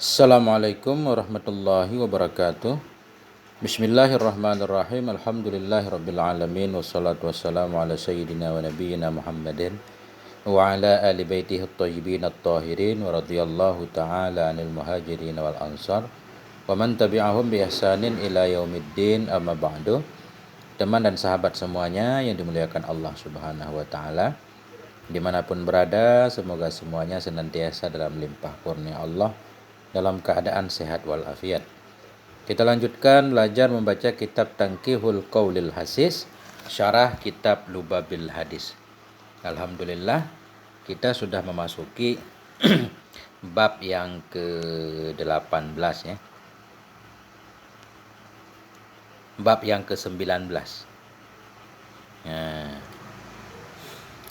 Assalamualaikum warahmatullahi wabarakatuh. Bismillahirrahmanirrahim. Alhamdulillahirabbil alamin wassalatu wassalamu ala sayyidina wa nabiyyina Muhammadin wa ala ali baitihi at-thayyibin at-tahirin wa radhiyallahu ta'ala 'anil muhajirin wal ansar wa man tabi'ahum bi ihsanin ila yaumiddin, amma ba'du. Teman dan sahabat semuanya yang dimuliakan Allah Subhanahu wa taala, dimanapun berada, semoga semuanya senantiasa dalam limpah kurnia Allah, dalam keadaan sehat walafiat. Kita lanjutkan belajar membaca kitab Tanqihul Qaulil Hasis, syarah kitab Lubabil Hadis. Alhamdulillah, kita sudah memasuki bab yang ke-18 ya. Bab yang ke-19.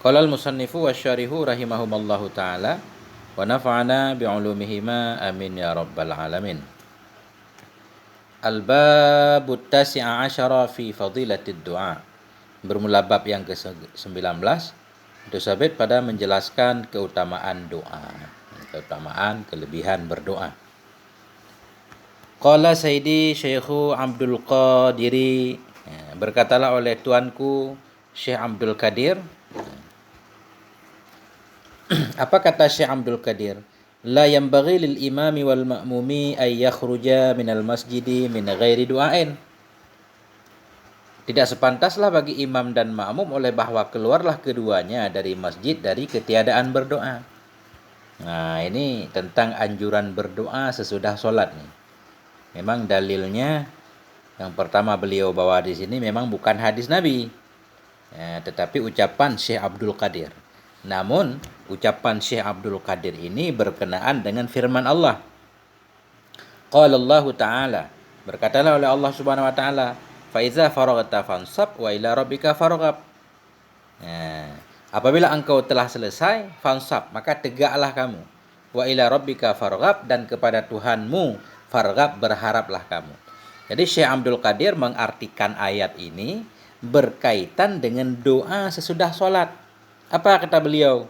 Qala al-musannifu wasyarihu rahimahumallahu taala wa nafa'ana bi'ulumihima amin ya rabbal alamin. Al-babut tasi'a asyara fi fadilatid du'a. Bermula bab yang ke-19, Dosabit pada menjelaskan keutamaan doa, keutamaan kelebihan berdoa. Qala Sayyidi Syekhu Abdul Qadiri, berkatalah oleh tuanku Syekh Abdul Qadir. Apa kata Syekh Abdul Qadir? La yanbaghi lil imami wal ma'mumi ay yakhruja minal masjidi min ghairi du'ain. Tidak sepantaslah bagi imam dan makmum oleh bahwa keluarlah keduanya dari masjid dari ketiadaan berdoa. Nah, ini tentang anjuran berdoa sesudah sholat nih. Memang dalilnya yang pertama beliau bawa di sini memang bukan hadis Nabi, tetapi ucapan Syekh Abdul Qadir. Namun ucapan Syekh Abdul Qadir ini berkenaan dengan firman Allah. Qala Allah Ta'ala, berkatalah oleh Allah Subhanahu wa taala, fa iza faraghta fansab wa ila rabbika farghab. Apabila engkau telah selesai, fansab, maka tegaklah kamu. Wa ila rabbika farghab, dan kepada Tuhanmu farghab, berharaplah kamu. Jadi Syekh Abdul Qadir mengartikan ayat ini berkaitan dengan doa sesudah sholat. Apa kata beliau?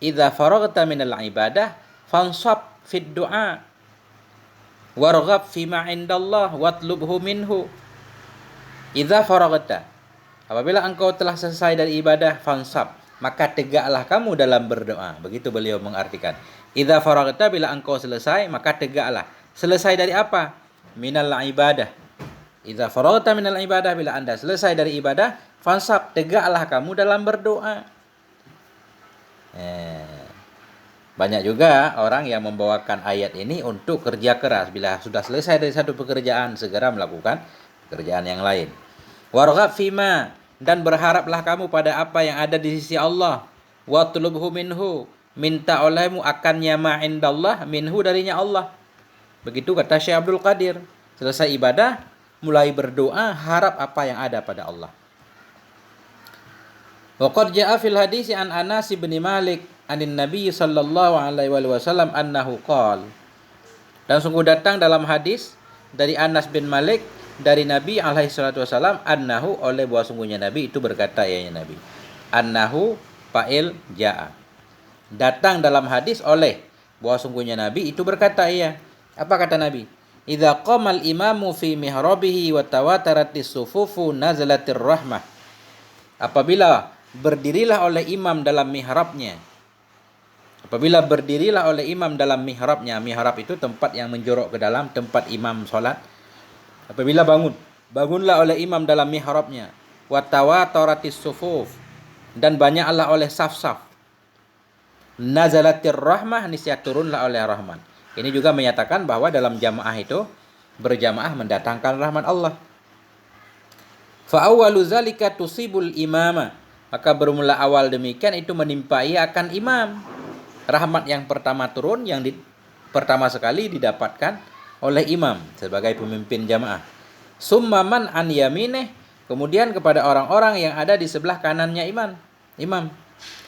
Idza faraghta minal ibadah fansab fid du'a warghab fima indallah watlubhu minhu. Idza faraghta, apabila engkau telah selesai dari ibadah, fansab, maka tegaklah kamu dalam berdoa. Begitu beliau mengartikan. Idza faraghta, bila engkau selesai, maka tegaklah. Selesai dari apa? Minal ibadah. Idza faraghta minal ibadah, bila Anda selesai dari ibadah, fansab, tegaklah kamu dalam berdoa. Banyak juga orang yang membawakan ayat ini untuk kerja keras. Bila sudah selesai dari satu pekerjaan, segera melakukan pekerjaan yang lain. Warghab fima, dan berharaplah kamu pada apa yang ada di sisi Allah. Watlubhu minhu, minta olehmu akannya ma'indallah, minhu darinya Allah. Begitu kata Syekh Abdul Qadir. Selesai ibadah, mulai berdoa, harap apa yang ada pada Allah. Wa qad jaa fil hadis an Anas bin Malik anin Nabi sallallahu alaihi wasallam annahu qala. Dan sungguh datang dalam hadis dari Anas bin Malik dari Nabi alaihi salatu wasallam, annahu, oleh bahwa sungguhnya Nabi itu berkata, ya Nabi. Annahu fa'il jaa. Datang dalam hadis oleh bahwa sungguhnya Nabi itu berkata, iya. Apa kata Nabi? Idza qamal imamu fi mihrabihi wa tawataratis sufufu nazalatir rahmah. Apabila berdirilah oleh imam dalam mihrabnya. Apabila berdirilah oleh imam dalam mihrabnya. Mihrab itu tempat yang menjorok ke dalam tempat imam sholat. Apabila bangunlah oleh imam dalam mihrabnya. Wa tawataratis sufuf, dan banyaklah oleh saf-saf. Nazalatir rahmah, niscaya turunlah oleh rahman. Ini juga menyatakan bahwa dalam jamaah itu berjamaah mendatangkan rahmat Allah. Fa awwalu zalika tusibul imama, maka bermula awal demikian itu menimpa ia akan imam. Rahmat yang pertama turun, yang pertama sekali didapatkan oleh imam sebagai pemimpin jamaah. Summa man an yamineh, kemudian kepada orang-orang yang ada di sebelah kanannya imam.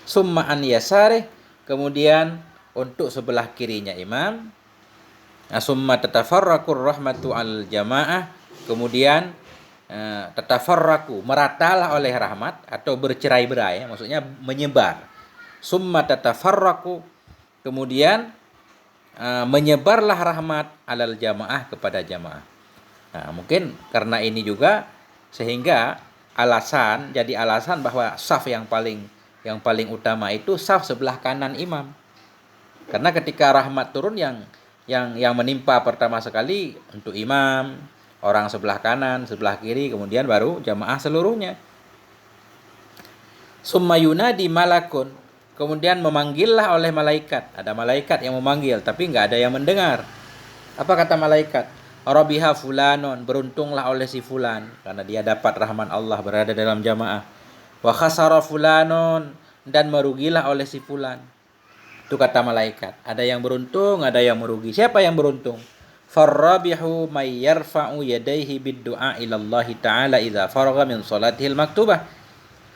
Summa an yasareh, kemudian untuk sebelah kirinya imam. Summa tatafarraqur rahmatu al jamaah, kemudian tatafarraqu, meratalah oleh rahmat atau bercerai-berai, maksudnya menyebar. Summa tatafarraqu, kemudian menyebarlah rahmat alal jamaah kepada jamaah. Nah, mungkin karena ini juga sehingga jadi alasan bahwa saf yang paling utama itu saf sebelah kanan imam. Karena ketika rahmat turun yang menimpa pertama sekali untuk imam, orang sebelah kanan, sebelah kiri, kemudian baru jamaah seluruhnya. Summa yunadi malakun, kemudian memanggillah oleh malaikat. Ada malaikat yang memanggil, tapi nggak ada yang mendengar. Apa kata malaikat? Rabiha fulanon, beruntunglah oleh si fulan, karena dia dapat rahmat Allah berada dalam jamaah. Wa khasara fulanon, dan merugilah oleh si fulan. Itu kata malaikat. Ada yang beruntung, ada yang merugi. Siapa yang beruntung? Farrabihu may yarfa'u yadayhi bid-du'a ila Allah Ta'ala idza faragha min salatihil maktubah.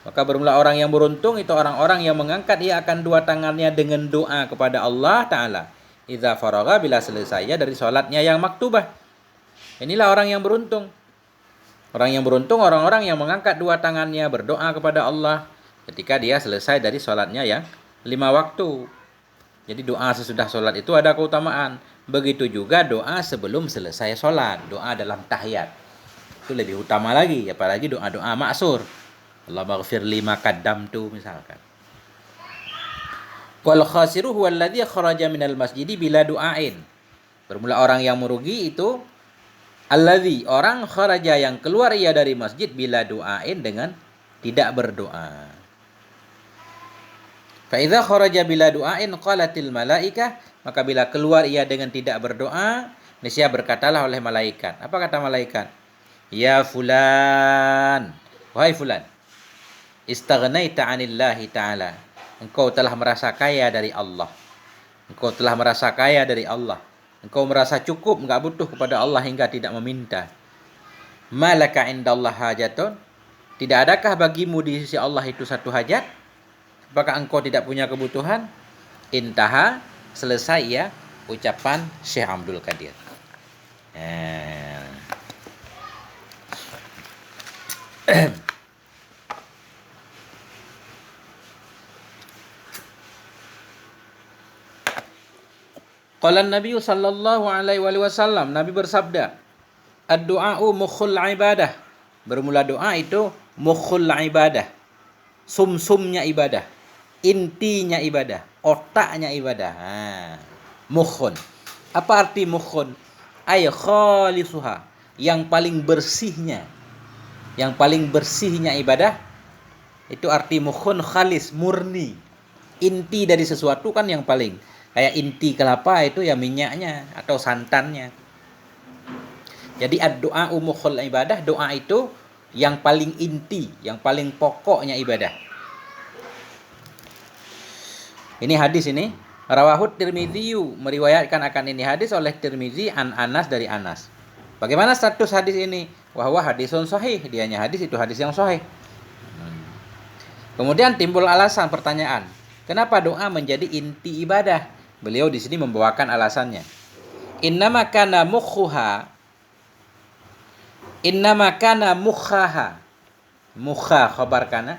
Maka bermula orang yang beruntung itu orang-orang yang mengangkat ia akan dua tangannya dengan doa kepada Allah Ta'ala. Idza faragha, bila selesai dari salatnya yang maktubah. Inilah orang yang beruntung. Orang yang beruntung orang-orang yang mengangkat dua tangannya berdoa kepada Allah ketika dia selesai dari salatnya yang 5 waktu. Jadi doa sesudah sholat itu ada keutamaan. Begitu juga doa sebelum selesai sholat. Doa dalam tahiyat. Itu lebih utama lagi. Apalagi doa-doa maksur. Allahumma ghafir lima qaddamtu misalkan. Wal khasiru huwa alladhi kharaja minal masjidi bila du'ain. Bermula orang yang merugi itu alladhi, orang kharaja yang keluar ia dari masjid bila du'ain dengan tidak berdoa. Fa'idha kharaja bila du'ain qalatil malaikah, maka bila keluar ia dengan tidak berdoa, niscaya berkatalah oleh malaikat. Apa kata malaikat? Ya fulan, wahai fulan, istaghnaita 'anillahi ta'ala. Engkau telah merasa kaya dari Allah. Engkau telah merasa kaya dari Allah. Engkau merasa cukup, enggak butuh kepada Allah hingga tidak meminta. Malaka indallah hajatun, tidak adakah bagimu di sisi Allah itu satu hajat? Apakah engkau tidak punya kebutuhan? Intaha, selesai ya ucapan Syekh Abdul Qadir. Qala Nabi sallallahu alaihi wasallam, Nabi bersabda, ad-du'a'u mukhul ibadah. Bermula doa itu mukhul ibadah. Sumsumnya ibadah. Intinya ibadah, otaknya ibadah. Mukhun. Apa arti mukhun? Ay khalisuha, yang paling bersihnya. Yang paling bersihnya ibadah itu arti mukhun, khalis, murni. Inti dari sesuatu kan yang paling. Kayak inti kelapa itu ya minyaknya atau santannya. Jadi ad-du'a mukhul ibadah, doa itu yang paling inti, yang paling pokoknya ibadah. Ini hadis ini rawahut Tirmidzi, meriwayatkan akan ini hadis oleh Tirmidzi an Anas dari Anas. Bagaimana status hadis ini? Wahwa hadisun sahih, dianya hadis itu hadis yang sahih. Kemudian timbul alasan pertanyaan, kenapa doa menjadi inti ibadah? Beliau di sini membawakan alasannya. Innama kana mukhaha. Mukha khabar kana.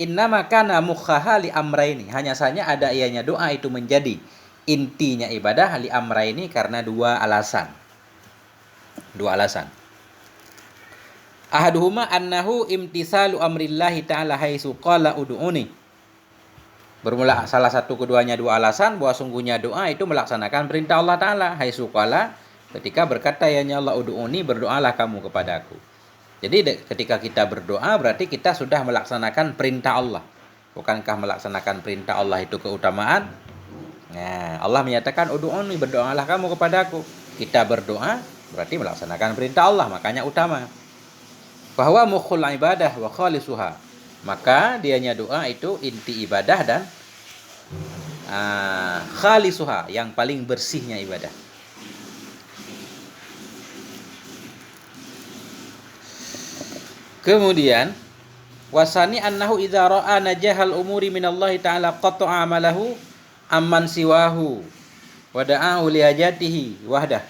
Innama kana mukhaha li amraini. Hanya saja ada ianya doa itu menjadi intinya ibadah li amraini karena dua alasan. Ahaduhuma annahu imtisalu amrillahi ta'ala haitsu qala ud'uni. Bermula salah satu keduanya dua alasan bahwa sungguhnya doa itu melaksanakan perintah Allah Ta'ala. Haitsu qala, ketika berkata ya Allah ud'uni, berdoalah kamu kepadaku. Jadi ketika kita berdoa berarti kita sudah melaksanakan perintah Allah. Bukankah melaksanakan perintah Allah itu keutamaan? Nah, Allah menyatakan ud'uni, berdoalah kamu kepadaku. Kita berdoa berarti melaksanakan perintah Allah, makanya utama. Bahwa mukhul ibadah wa khalisuha. Maka dianya doa itu inti ibadah dan khalisuha, yang paling bersihnya ibadah. Kemudian wasani annahu idza ra'a najahal umuri minallahi ta'ala qata'a amalahu amman siwahu wa da'ahu li hajatihi wahdah.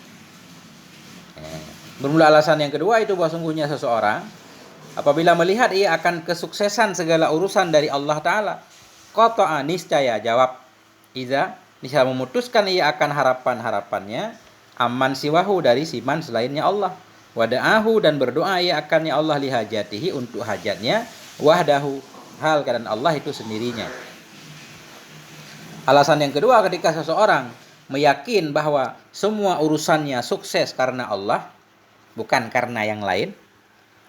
Bermula alasan yang kedua itu bahwa sungguhnya seseorang apabila melihat ia akan kesuksesan segala urusan dari Allah Ta'ala, qata'a, niscaya, jawab idza Niscaya memutuskan ia akan harapan-harapannya aman siwahu dari siman selainnya Allah. Wada'ahu dan berdoa ia akan ya Allah lihajatihi untuk hajatnya wahdahu hal keadaan Allah itu sendirinya. Alasan yang kedua ketika seseorang meyakin bahwa semua urusannya sukses karena Allah bukan karena yang lain,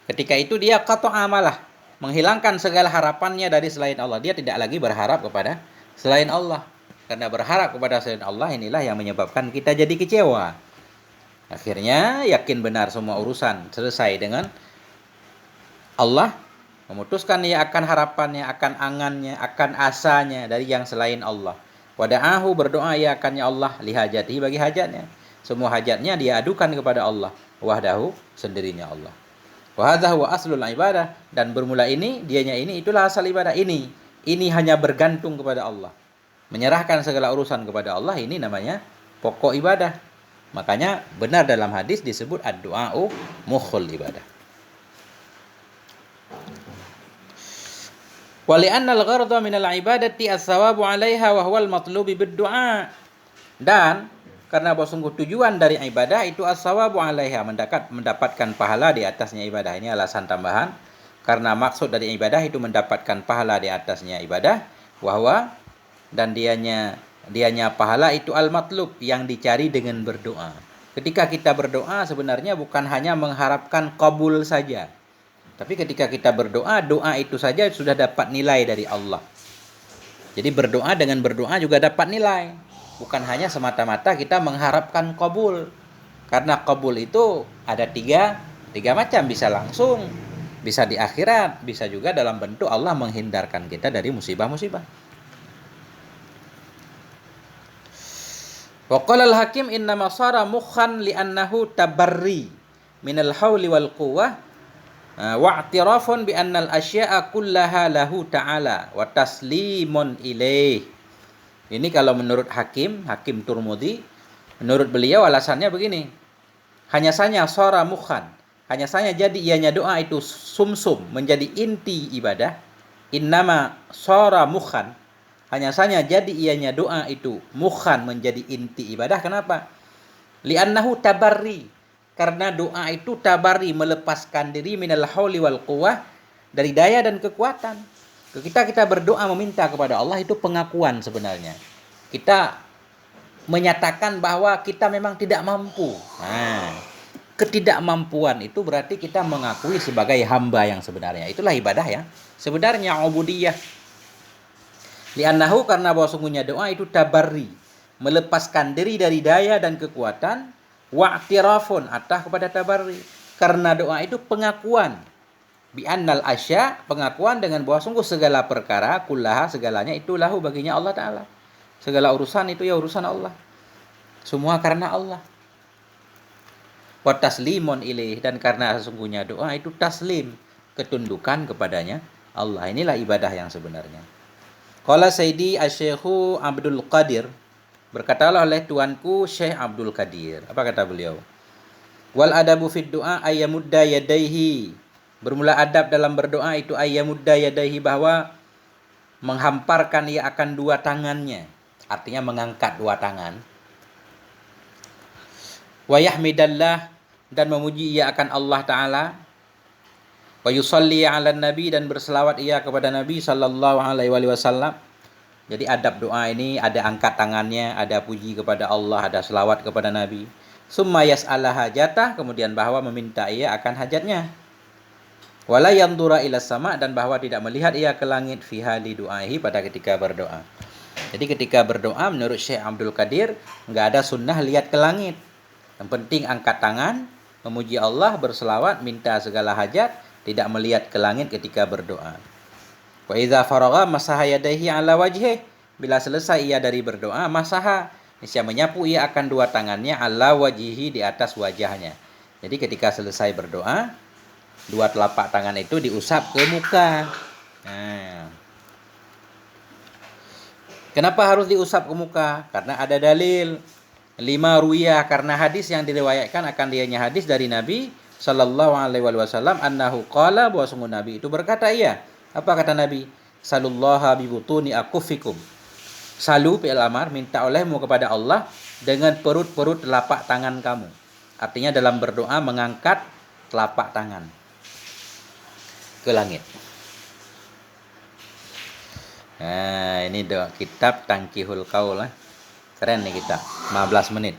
ketika itu dia qata'a amalah, menghilangkan segala harapannya dari selain Allah. Dia tidak lagi berharap kepada selain Allah. Karena berharap kepada selain Allah inilah yang menyebabkan kita jadi kecewa. Akhirnya yakin benar semua urusan selesai dengan Allah, memutuskan ia akan harapannya, akan angannya, akan asanya dari yang selain Allah. Wada'ahu berdoa ia akan ya Allah lihajatihi bagi hajatnya. Semua hajatnya dia adukan kepada Allah. Wahdahu sendirinya Allah. Wahadha wa aslul ibadah, dan bermula ini, dianya ini itulah asal ibadah ini. Ini hanya bergantung kepada Allah. Menyerahkan segala urusan kepada Allah ini namanya pokok ibadah. Makanya benar dalam hadis disebut ad-du'a'u mukhul ibadah. Wa li'anna al-gharda min al-ibadati as-sawabu 'alaiha wa huwa al-matlubi bid-du'a. Dan karena bahwa sungguh tujuan dari ibadah itu as-sawabu 'alaiha, mendapatkan pahala di atasnya ibadah. Ini alasan tambahan. Karena maksud dari ibadah itu mendapatkan pahala di atasnya ibadah, wa huwa, dan dianya pahala itu al-matlub, yang dicari dengan berdoa. Ketika kita berdoa sebenarnya bukan hanya mengharapkan kabul saja. Tapi ketika kita berdoa, doa itu saja sudah dapat nilai dari Allah. Jadi berdoa dengan berdoa juga dapat nilai. Bukan hanya semata-mata kita mengharapkan kabul. Karena kabul itu ada tiga macam. Bisa langsung, bisa di akhirat, bisa juga dalam bentuk Allah menghindarkan kita dari musibah-musibah. Wa qala al-hakim innama sara mukhan li'annahu tabarri minal hauli wal quwwah wa i'tirafun bi annal asya'a kullaha lahu ta'ala wa taslimun ilaih. Ini kalau menurut Hakim Turmudi, menurut beliau alasannya begini. Hanya saja sara mukhan, hanya saja jadi ianya doa itu sumsum, menjadi inti ibadah. Innama sara mukhan, hanya saja jadi ianya doa itu mukhan, menjadi inti ibadah. Kenapa? Li'annahu tabarri, karena doa itu tabarri, melepaskan diri minal hauli wal quwwah, dari daya dan kekuatan. Kita berdoa meminta kepada Allah itu pengakuan sebenarnya. Kita menyatakan bahwa kita memang tidak mampu. Nah, ketidakmampuan itu berarti kita mengakui sebagai hamba yang sebenarnya. Itulah ibadah ya. Sebenarnya ubudiyah. Li'annahu, karena bahwa sungguhnya doa itu tabarri, melepaskan diri dari daya dan kekuatan. Wa'tirafun, atah kepada tabarri. Karena doa itu pengakuan. Bi annal asya, pengakuan dengan bahwa sungguh segala perkara, kullaha, segalanya itu lahu baginya Allah Ta'ala. Segala urusan itu ya urusan Allah. Semua karena Allah. Wa taslimun ilaih, dan karena sesungguhnya doa itu taslim, ketundukan kepadanya Allah. Inilah ibadah yang sebenarnya. Qala Sayyidi Asy-Syaikhu Abdul Qadir, berkatalah oleh tuanku Syekh Abdul Qadir. Apa kata beliau? Wal adabu fid du'a ayyamudda yadaihi. Bermula adab dalam berdoa itu ayyamudda yadaihi, bahwa menghamparkan ia akan dua tangannya. Artinya mengangkat dua tangan. Wa yahmidallah, dan memuji ia akan Allah Ta'ala. Wa yusalli ala nabi, dan berselawat ia kepada Nabi sallallahu alaihi wasallam. Jadi adab doa ini ada angkat tangannya, ada puji kepada Allah, ada selawat kepada Nabi. Summa yas'ala hajatah, kemudian bahwa meminta ia akan hajatnya. Wala yandura ila sama, dan bahwa tidak melihat ia ke langit fi hali du'ahi, pada ketika berdoa. Jadi ketika berdoa menurut Syekh Abdul Qadir enggak ada sunnah lihat ke langit. Yang penting angkat tangan, memuji Allah, berselawat, minta segala hajat, tidak melihat ke langit ketika berdoa. Wa idza faragha masaha yadayhi ala wajhihi, bila selesai ia dari berdoa, masaha, niscaya menyapu ia akan dua tangannya ala wajhihi, di atas wajahnya. Jadi ketika selesai berdoa, dua telapak tangan itu diusap ke muka. Nah, kenapa harus diusap ke muka? Karena ada dalil. Lima ruya, karena hadis yang diriwayatkan akan dianya hadis dari Nabi sallallahu alaihi wasallam annahu qala, bahwa sungguh Nabi itu berkata, iya. Apa kata Nabi? Sallallahu bi butuni akufikum. Salu fi'il amar, minta olehmu kepada Allah dengan perut-perut telapak tangan kamu. Artinya dalam berdoa mengangkat telapak tangan ke langit. Nah, ini doa kitab Tangkihul Qaul. Keren nih kitab, 15 menit.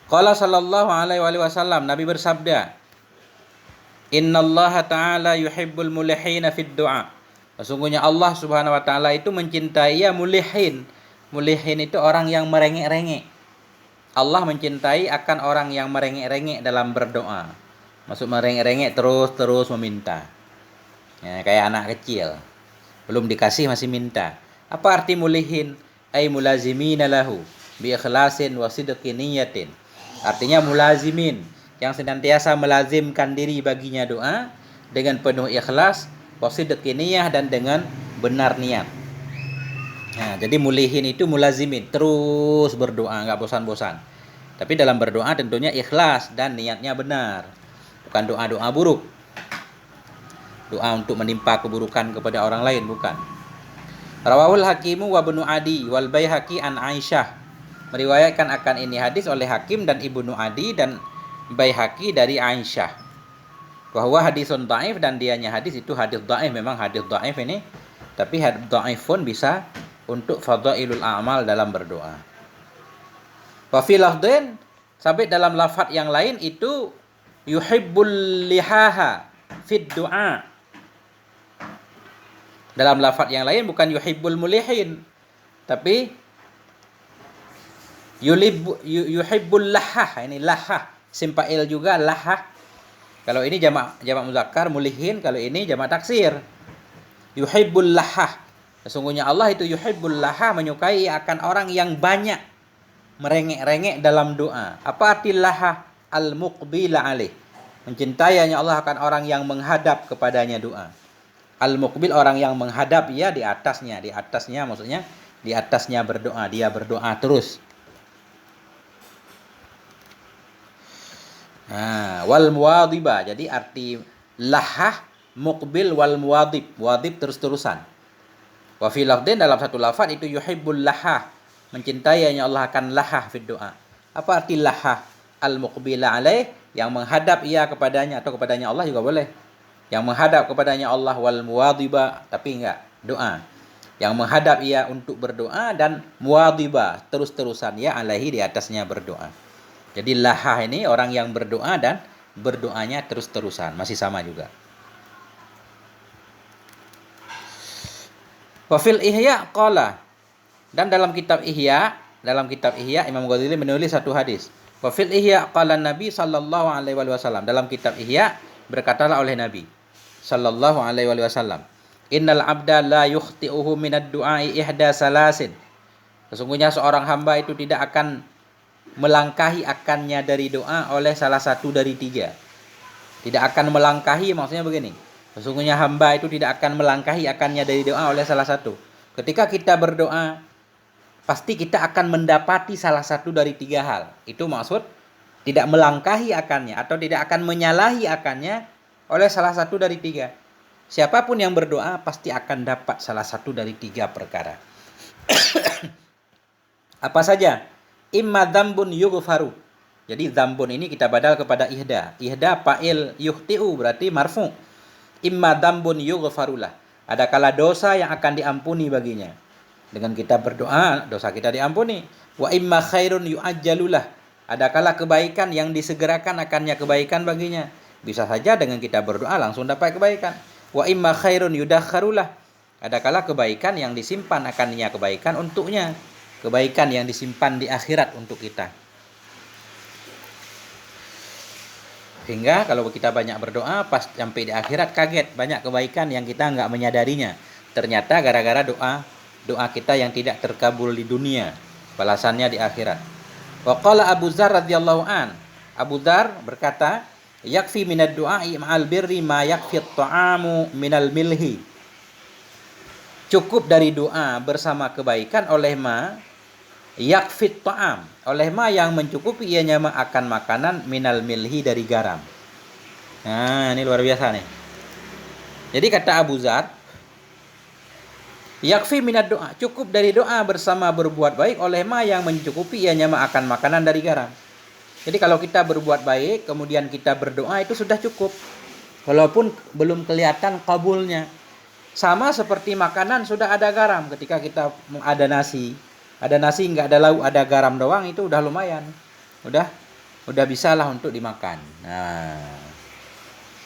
Qala sallallahu alaihi wasallam, Nabi bersabda, Innallaha ta'ala yuhibbul mulihina fid du'a. Sesungguhnya Allah Subhanahu wa taala itu mencintai ya mulihin. Mulihin itu orang yang merengek-rengek. Allah mencintai akan orang yang merengek-rengek dalam berdoa. Maksud merengek-rengek terus meminta. Ya, kayak anak kecil. Belum dikasih masih minta. Apa arti mulihin? Ay mulazimina lahu bi ikhlasin wa sidqin niyatin. Artinya mulazimin, yang senantiasa melazimkan diri baginya doa dengan penuh ikhlas, wa sidqin niyah, dan dengan benar niat. Nah, jadi mulihin itu mulazimin, terus berdoa, nggak bosan-bosan. Tapi dalam berdoa tentunya ikhlas dan niatnya benar. Bukan doa-doa buruk. Doa untuk menimpa keburukan kepada orang lain, bukan. Rawahul Hakimu wa Ibnu Adi wal Baihaqi an Aisyah. Meriwayatkan akan ini hadis oleh Hakim dan Ibnu Adi dan Baihaqi dari Aisyah. Bahwa hadisun dhaif, dan dianya hadis itu hadis dhaif, memang hadis dhaif ini. Tapi hadis dhaif pun bisa untuk fadailul a'mal dalam berdoa. Wa fi lafdhin, sampai dalam lafaz yang lain itu yuhibbul lihaha fid du'a. Dalam lafaz yang lain bukan yuhibbul mulihin, tapi yuhibbul lahah. Ini lahah, simpail juga lahah. Kalau ini jamak muzakkar mulihin, kalau ini jamak taksir. Yuhibbul lahah. Sesungguhnya Allah itu yuhibbul lahah, menyukai akan orang yang banyak merengek-rengek dalam doa. Apa arti lahah? Al-muqbila alaih. Mencintainya Allah akan orang yang menghadap kepadanya doa. Al-muqbil, orang yang menghadap, ya di atasnya. Di atasnya maksudnya di atasnya berdoa, dia berdoa terus. Nah, wal muwadhiba. Jadi arti lahah muqbil wal muwadhib. Muwadhib terus-terusan. Wa fi lafdin, dalam satu lafaz itu yuhibbul lahah, mencintainya Allah akan lahah fid doa. Apa arti lahah? Al-muqbila alaih, yang menghadap ia kepadanya, atau kepadanya Allah juga boleh. Yang menghadap kepadanya Allah, wal muwadhiba, tapi enggak doa. Yang menghadap ia untuk berdoa, dan muwadhiba, terus-terusan ya alaihi, di atasnya berdoa. Jadi lahah ini orang yang berdoa dan berdoanya terus-terusan, masih sama juga. Wa fil Ihya qala, dan dalam kitab Ihya Imam Ghazali menulis satu hadis. Wa fil Ihya qala Nabi sallallahu alaihi wasallam, dalam kitab Ihya berkatalah oleh Nabi sallallahu alaihi wasallam, innal abda la yukhti'uhu minad du'ai ihda salasin. Sesungguhnya seorang hamba itu tidak akan melangkahi akannya dari doa oleh salah satu dari tiga. Tidak akan melangkahi maksudnya begini. Sesungguhnya hamba itu tidak akan melangkahi akannya dari doa oleh salah satu. Ketika kita berdoa, pasti kita akan mendapati salah satu dari tiga hal. Itu maksud tidak melangkahi akannya atau tidak akan menyalahi akannya oleh salah satu dari tiga. Siapapun yang berdoa pasti akan dapat salah satu dari tiga perkara. Apa saja? Imma dzambun yughfaru. Jadi dzambun ini kita badal kepada ihda. Ihda fa'il yuhti'u berarti marfu'. Imma dzambun yughfarulah. Ada kala dosa yang akan diampuni baginya. Dengan kita berdoa, dosa kita diampuni. Wa imma khairun yu'ajjalulah. Ada kala kebaikan yang disegerakan akannya kebaikan baginya. Bisa saja dengan kita berdoa langsung dapat kebaikan. Wa imma khairun yudakharulah. Ada kala kebaikan yang disimpan akannya kebaikan untuknya. Kebaikan yang disimpan di akhirat untuk kita. Hingga kalau kita banyak berdoa, pas sampai di akhirat kaget. Banyak kebaikan yang kita nggak menyadarinya. Ternyata gara-gara doa kita yang tidak terkabul di dunia. Balasannya di akhirat. Wa qala Abu Dzar radhiyallahu an. Abu Dzar berkata, yakfi minad du'a'i ma'al birri ma yakfi at-ta'amu minal milhi. Cukup dari doa bersama kebaikan oleh ma yakfi at-ta'am, oleh ma yang mencukupi ianya akan makanan minal milhi dari garam. Nah, ini luar biasa nih. Jadi kata Abu Dzar, Yakfi minad doa, cukup dari doa bersama berbuat baik oleh ma yang mencukupi ianya makan makanan dari garam. Jadi kalau kita berbuat baik, kemudian kita berdoa, itu sudah cukup. Walaupun belum kelihatan kabulnya. Sama seperti makanan sudah ada garam. Ketika kita ada nasi nggak ada lauk, ada garam doang, itu udah lumayan. Udah bisalah untuk dimakan. Nah,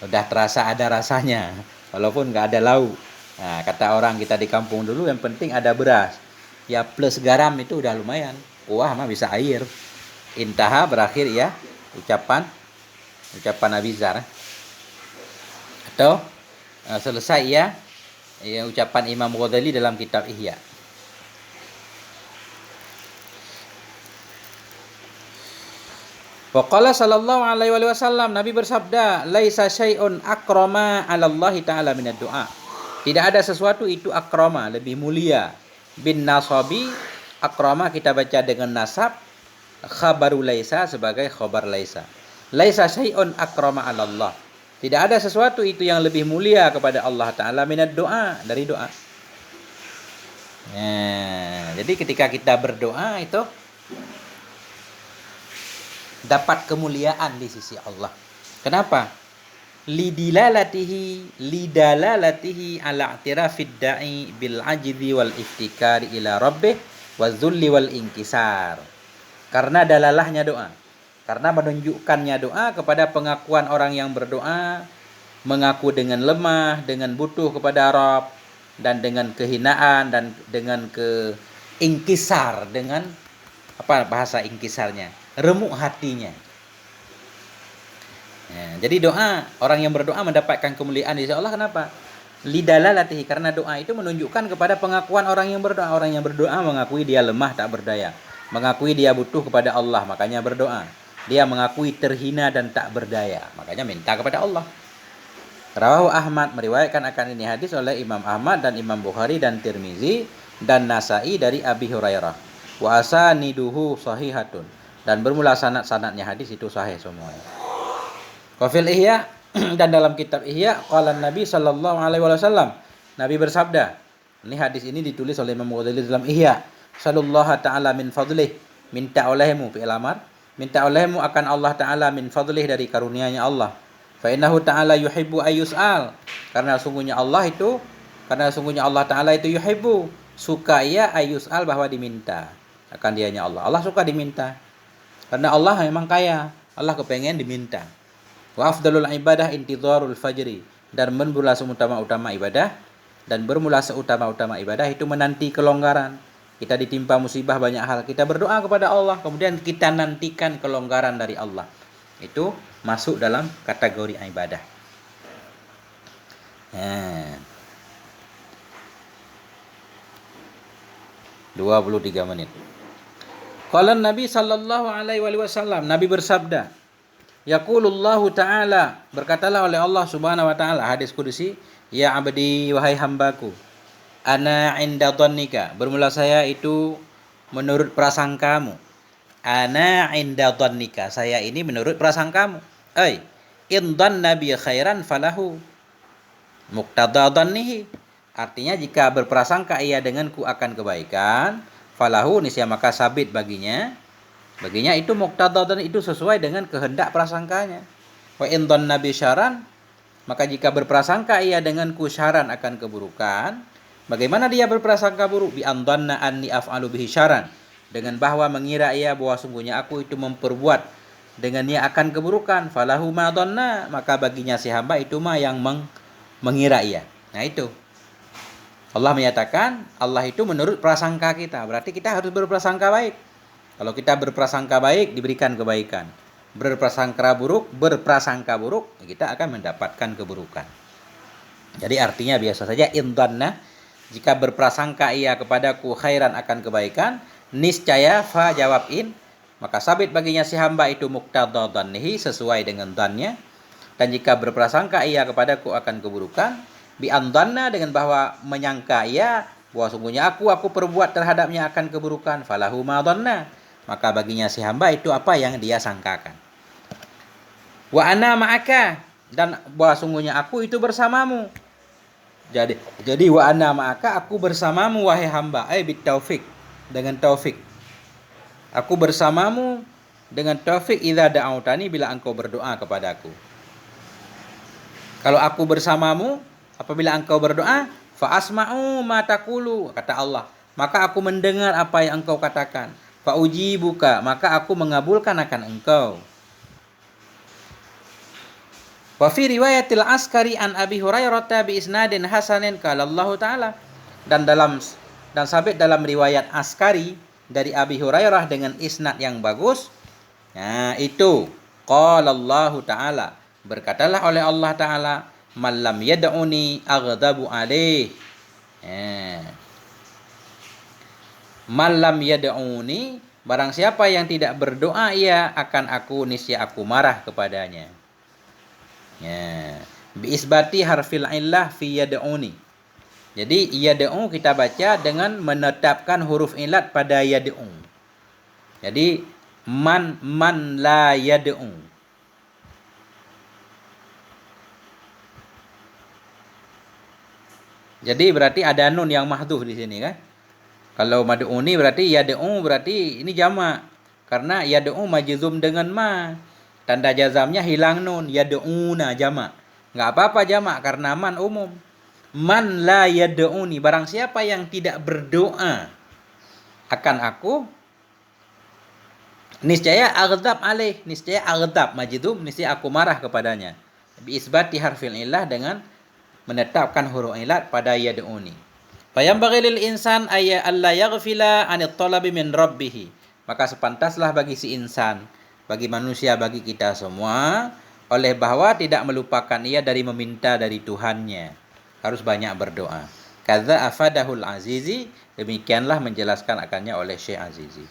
udah terasa ada rasanya, walaupun nggak ada lauk. Nah, kata orang kita di kampung dulu, yang penting ada beras. Ya plus garam itu udah lumayan. Wah, mah bisa air. Intaha, berakhir ya ucapan Abizar. Atau selesai ya ucapan Imam Ghazali dalam kitab Ihya. Waqala sallallahu alaihi wasallam, Nabi bersabda, laisa syai'un akrama 'ala Allah taala minad du'a. Tidak ada sesuatu itu akrama, lebih mulia. Bin nasabi, akrama kita baca dengan nasab, khabaru laisa sebagai khabar laisa. Laisa syai'un akrama 'ala Allah. Tidak ada sesuatu itu yang lebih mulia kepada Allah taala minad du'a, dari doa. Jadi ketika kita berdoa itu dapat kemuliaan di sisi Allah. Kenapa? Lidalalatihi ala i'tirafid da'i bil ajzi wal iftikari ila rabbih wazulli wal inkisar. Karena dalalahnya doa. Karena menunjukkannya doa kepada pengakuan orang yang berdoa, mengaku dengan lemah, dengan butuh kepada Rabb, dan dengan kehinaan, dan dengan keinkisar, dengan apa bahasa inkisarnya? Remuk hatinya. Jadi doa, orang yang berdoa mendapatkan kemuliaan di sisi Allah. Kenapa? Lidalalatihi, karena doa itu menunjukkan kepada pengakuan orang yang berdoa. Orang yang berdoa mengakui dia lemah tak berdaya, mengakui dia butuh kepada Allah, makanya berdoa. Dia mengakui terhina dan tak berdaya, makanya minta kepada Allah. Rawahu Ahmad, meriwayatkan akan ini hadis oleh Imam Ahmad dan Imam Bukhari dan Tirmizi dan Nasa'i dari Abi Hurairah. Wa asaniduhu sahihatun, dan bermula sanad-sanadnya hadis itu sahih semuanya. Wafil Ihya, dan dalam kitab Ihya, qala Nabi sallallahu alaihi wasallam, Nabi bersabda. Ini hadis ini ditulis oleh Imam Ghazali dalam Ihya. Sallallahu ta'ala min fadlih, minta olehmu fi'il amar, minta olehmu akan Allah taala min fadlih, dari karunia-Nya Allah. Fa innahu ta'ala yuhibbu ayyus'al, karena sungguhnya Allah taala itu yuhibbu, suka ia ayyus'al, bahwa diminta akan dianya Allah. Allah suka diminta. Karena Allah memang kaya, Allah kepengen diminta. Wa afdalul ibadah intidharul fajri, dan bermula seutama-utama ibadah, itu menanti kelonggaran. Kita ditimpa musibah banyak hal, kita berdoa kepada Allah, kemudian kita nantikan kelonggaran dari Allah. Itu masuk dalam kategori ibadah. 23 menit. Qala Nabi sallallahu alaihi wasallam, Nabi bersabda, yaqulullahu ta'ala, berkatalah oleh Allah subhanahu wa ta'ala, hadis kudusi, ya abdi, wahai hambaku, ana inda dhannika, bermula saya itu menurut prasangkamu. Ana inda dhannika, saya ini menurut prasangkamu. In dhanna bi khairan falahu muqtada dhannihi, artinya jika berprasangka ia denganku akan kebaikan, falahu, niscaya maka sabit baginya itu muqtada, dan itu sesuai dengan kehendak prasangkanya. Wa in dhanna bi syarran, maka jika berprasangka ia denganku syarran, akan keburukan, bagaimana dia berprasangka buruk? Bi andhanna anni af'alu bihi syarran, dengan bahwa mengira ia bahwa sungguhnya aku itu memperbuat dengannya akan keburukan. Falahu ma dhanna, maka baginya si hamba itu yang mengira ia. Nah itu Allah menyatakan, Allah itu menurut prasangka kita, berarti kita harus berprasangka baik. Kalau kita berprasangka baik, diberikan kebaikan. Berprasangka buruk, kita akan mendapatkan keburukan. Jadi artinya biasa saja, indhanna, jika berprasangka ia kepadaku khairan, akan kebaikan, niscaya, fa jawab in, maka sabit baginya si hamba itu muqtada dhannihi, sesuai dengan dhannya. Dan jika berprasangka ia kepadaku akan keburukan, bi andhanna, dengan bahwa menyangka ia bahwa sungguhnya aku perbuat terhadapnya akan keburukan, falahu ma dhanna, maka baginya si hamba itu apa yang dia sangkakan. Wa ana ma'aka, dan bahwa sungguhnya aku itu bersamamu. Jadi wa ana ma'aka, aku bersamamu wahai hamba, bit taufik, dengan taufik. Aku bersamamu dengan taufik idza da'autani, bila engkau berdoa kepadaku. Kalau aku bersamamu apabila engkau berdoa, fa asma'u ma taqulu, kata Allah, maka aku mendengar apa yang engkau katakan. Fa ujibuka, maka aku mengabulkan akan engkau. Wa fi riwayatil Askari an Abi Hurairah bi isnadin hasanin qala Allah taala, dan sabit dalam riwayat Askari dari Abi Hurairah dengan isnad yang bagus. Nah, itu qala Allah taala, berkatalah oleh Allah taala, man lam yad'uni aghdabu alaih. Man lam yad'uni, barang siapa yang tidak berdoa ia akan aku, niscaya aku marah kepadanya. Bi isbati harfil illah fi yad'uni. Jadi yad'u kita baca dengan menetapkan huruf ilat pada yad'u. Jadi man la yad'u. Jadi berarti ada nun yang mahdhuf di sini kan? Kalau mad'uni berarti yad'u, berarti ini jamak. Karena yad'u majzum dengan ma. Tanda jazamnya hilang nun, yad'una jamak. Enggak apa-apa jamak karena man umum. Man la yad'uni, barang siapa yang tidak berdoa akan aku, niscaya aghdab alaih, niscaya aghdab majzum, niscaya aku marah kepadanya. Bi isbati harfil illah, dengan menetapkan huruf ilat pada yad'uni. Fayambaghi lil insan ayya alla yaghfila 'anit talabi min rabbih. Maka sepantaslah bagi si insan, bagi manusia, bagi kita semua, oleh bahwa tidak melupakan ia dari meminta dari Tuhannya. Harus banyak berdoa. Kadza afadahul Azizi, demikianlah menjelaskan akannya oleh Syekh Azizi.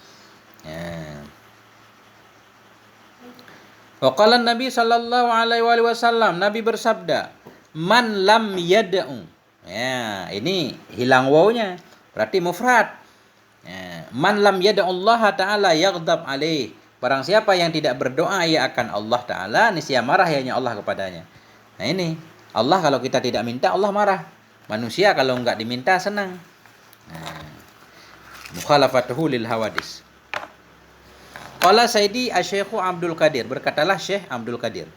Wa qala Nabi sallallahu alaihi wasallam, Nabi bersabda, man lam yad'u. Ini hilang wawnya, berarti mufrad. Man lam yad'u Allah taala yaghdab alaih. Barang siapa yang tidak berdoa ia akan Allah taala, niscaya marah ianya Allah kepadanya. Nah ini, Allah kalau kita tidak minta Allah marah. Manusia kalau enggak diminta senang. Mukhalafatuhu lil hawadis. Qala Sayyidi Asy-Syaikh Abdul Qadir, berkatalah Syekh Abdul Qadir.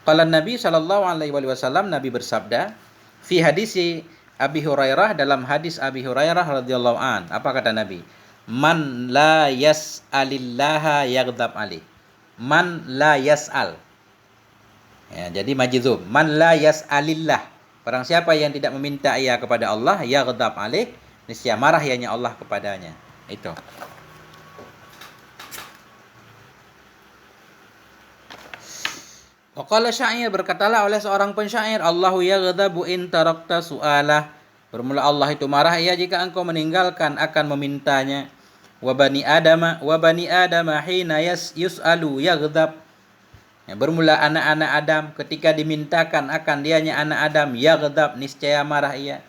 Qala Nabi sallallahu alaihi wasallam, Nabi bersabda, fi hadisi Abi Hurairah, dalam hadis Abi Hurairah radhiyallahu an. Apa kata Nabi? Man la yas'alillaha yaghdab alih. Man la yas'al. Jadi majzum. Man la yas'alillah. Barang siapa yang tidak meminta ia kepada Allah, yaghdab alih, niscaya marah ianya Allah kepadanya. Itu. Waqala syair, berkatalah oleh seorang pensyair, Allahu yaghdabu in tarakta su'alah. Bermula Allah itu marah ia jika engkau meninggalkan akan memintanya. Wa bani adama hina yus'alu yaghdab. Bermula anak-anak Adam ketika dimintakan akan dianya anak Adam, yaghdab, niscaya marah ia.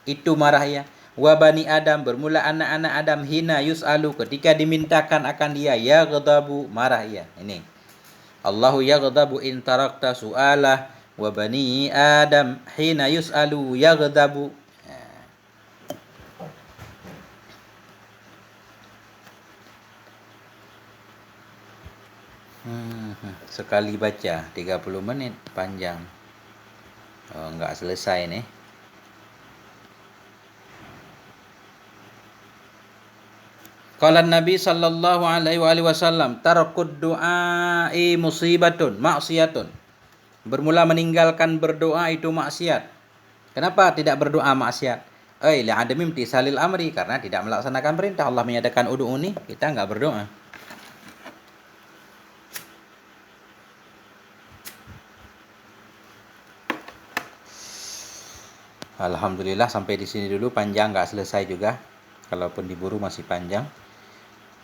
Itu marah ia. Wa bani Adam, bermula anak-anak Adam, hina yus'alu, ketika dimintakan akan dia, yaghdabu, marah ia. Ini. Allahu yaghdabu in tarakta su'alah, wa bani Adam hina yus'alu yaghdabu. Sekali baca 30 menit, panjang. Enggak selesai nih. Qala Nabi sallallahu alaihi wasallam, tarakud du'ai musibatun, maksiyatun. Bermula meninggalkan berdoa itu maksiat. Kenapa tidak berdoa maksiat? Li'adami imtisalil amri, karena tidak melaksanakan perintah. Allah menyatakan ud'uni, kita enggak berdoa. Alhamdulillah sampai di sini dulu, panjang, enggak selesai juga. Kalaupun diburu masih panjang.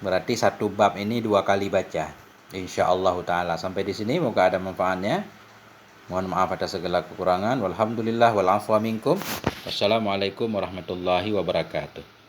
Berarti satu bab ini 2 kali baca. Insyaallah taala. Sampai di sini moga ada manfaatnya. Mohon maaf atas segala kekurangan. Walhamdulillah wal afwa minkum. Wassalamualaikum warahmatullahi wabarakatuh.